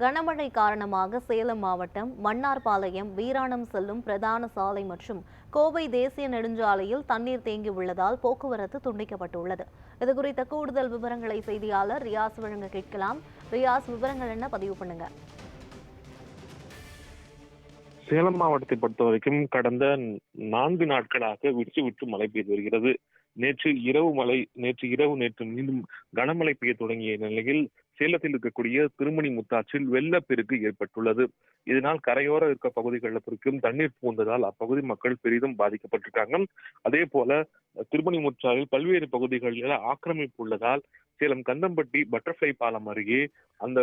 கனமழை காரணமாக சேலம் மாவட்டம் மன்னார்பாளையம் வீராணம் செல்லும் பிரதான சாலை மற்றும் கோவை தேசிய நெடுஞ்சாலையில் தண்ணீர் தேங்கியுள்ளதால் போக்குவரத்து துண்டிக்கப்பட்டுள்ளது. இதுகுறித்த கூடுதல் விவரங்களை செய்தியாளர் ரியாஸ் வழங்க கேட்கலாம். ரியாஸ், விவரங்கள் என்ன? பதிவு பண்ணுங்க. சேலம் மாவட்டத்தை பொறுத்த வரைக்கும் கடந்த 4 நாட்களாக விட்டு மழை பெய்து வருகிறது. நேற்று இரவு மீண்டும் கனமழை பெய்ய தொடங்கிய நிலையில் சேலத்தில் இருக்கக்கூடிய திருமணி முத்தாற்றில் வெள்ளப்பெருக்கு ஏற்பட்டுள்ளது. இதனால் கரையோர இருக்க பகுதிகளுக்கும் தண்ணீர் புகுந்ததால் அப்பகுதி மக்கள் பெரிதும் பாதிக்கப்பட்டிருக்காங்க. அதே போல திருமணி முற்றாறில் பல்வேறு பகுதிகளில் ஆக்கிரமிப்பு உள்ளதால் சேலம் கந்தம்பட்டி பட்டர்ஃப்ளை பாலம் அருகே அந்த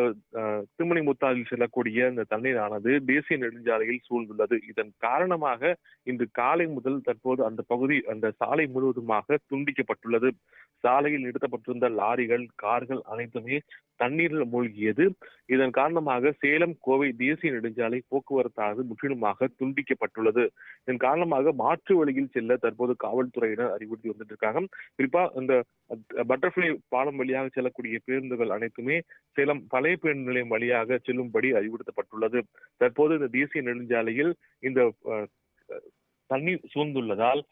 திருமணி முத்தாறில் செல்லக்கூடிய அந்த தண்ணீரானது தேசிய நெடுஞ்சாலையில் சூழ்ந்துள்ளது. இதன் காரணமாக இன்று காலை முதல் தற்போது அந்த சாலை முழுவதுமாக துண்டிக்கப்பட்டுள்ளது. சாலையில் நிறுத்தப்பட்டிருந்த லாரிகள், கார்கள் அனைத்துமே தண்ணீரில் மூழ்கியது. இதன் காரணமாக சேலம் கோவை தேசிய நெடுஞ்சாலை போக்குவரத்தானது முற்றிலுமாக துண்டிக்கப்பட்டுள்ளது. இதன் காரணமாக மாற்று வழியில் செல்ல தற்போது காவல்துறையினர் அறிவுறுத்தி வந்துட்டு இருக்காங்க. குறிப்பா இந்த பட்டர்ஃப்ளை பாலம் வழியாக செல்லக்கூடிய பேருந்துகள் அனைத்துமே சேலம் பழைய பேருந்து நிலையம் வழியாக செல்லும்படி அறிவுறுத்தப்பட்டுள்ளது. தற்போது இந்த தேசிய நெடுஞ்சாலையில் இந்த தண்ணீர் சூழ்ந்துள்ளதால்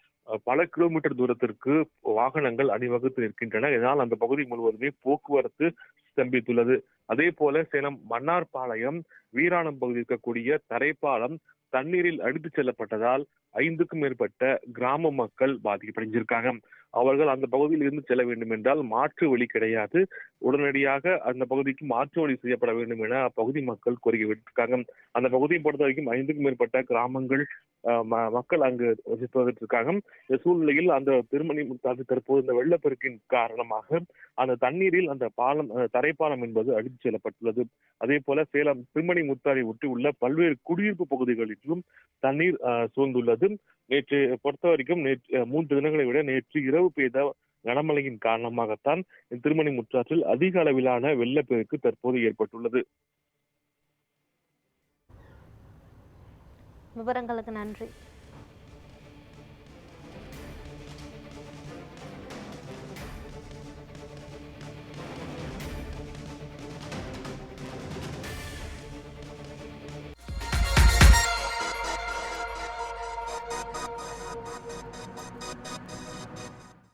பல கிலோமீட்டர் தூரத்திற்கு வாகனங்கள் அணிவகுத்து நிற்கின்றன. இதனால் அந்த பகுதி முழுவதுமே போக்குவரத்து ஸ்தம்பித்துள்ளது. அதே போல சேலம் மன்னார்பாளையம் வீராணம் பகுதியில் இருக்கக்கூடிய தரைப்பாலம் தண்ணீரில் அடித்துச் செல்லப்பட்டதால் 5க்கும் மேற்பட்ட கிராம மக்கள் பாதிக்கப்படைஞ்சிருக்காங்க. அவர்கள் அந்த பகுதியில் இருந்து செல்ல வேண்டும் என்றால் மாற்று வழி கிடையாது. உடனடியாக அந்த பகுதிக்கு மாற்று வழி செய்யப்பட வேண்டும் என அப்பகுதி மக்கள் கோரிக்கை விட்டிருக்காங்க. அந்த பகுதியை பொறுத்த வரைக்கும் 5க்கும் மேற்பட்ட கிராமங்கள் மக்கள் அங்கு வசித்து இருக்காங்க. இந்த சூழ்நிலையில் அந்த திருமணி முத்தாற்று தற்போது இந்த வெள்ளப்பெருக்கின் காரணமாக அந்த தண்ணீரில் அந்த தரைப்பாலம் என்பது அடித்துச் செல்லப்பட்டுள்ளது. அதே போல சேலம் திருமணி முத்தாரை ஒட்டி உள்ள பல்வேறு குடியிருப்பு பகுதிகளிலும் தண்ணீர் சூழ்ந்துள்ளது. நேற்று பொறுத்த வரைக்கும் 3 தினங்களை விட நேற்று இரவு பெய்த கனமழையின் காரணமாகத்தான் திருமணி முற்றாற்றில் அதிக அளவிலான வெள்ளப்பெருக்கு தற்போது ஏற்பட்டுள்ளது. விவரங்களுக்கு நன்றி.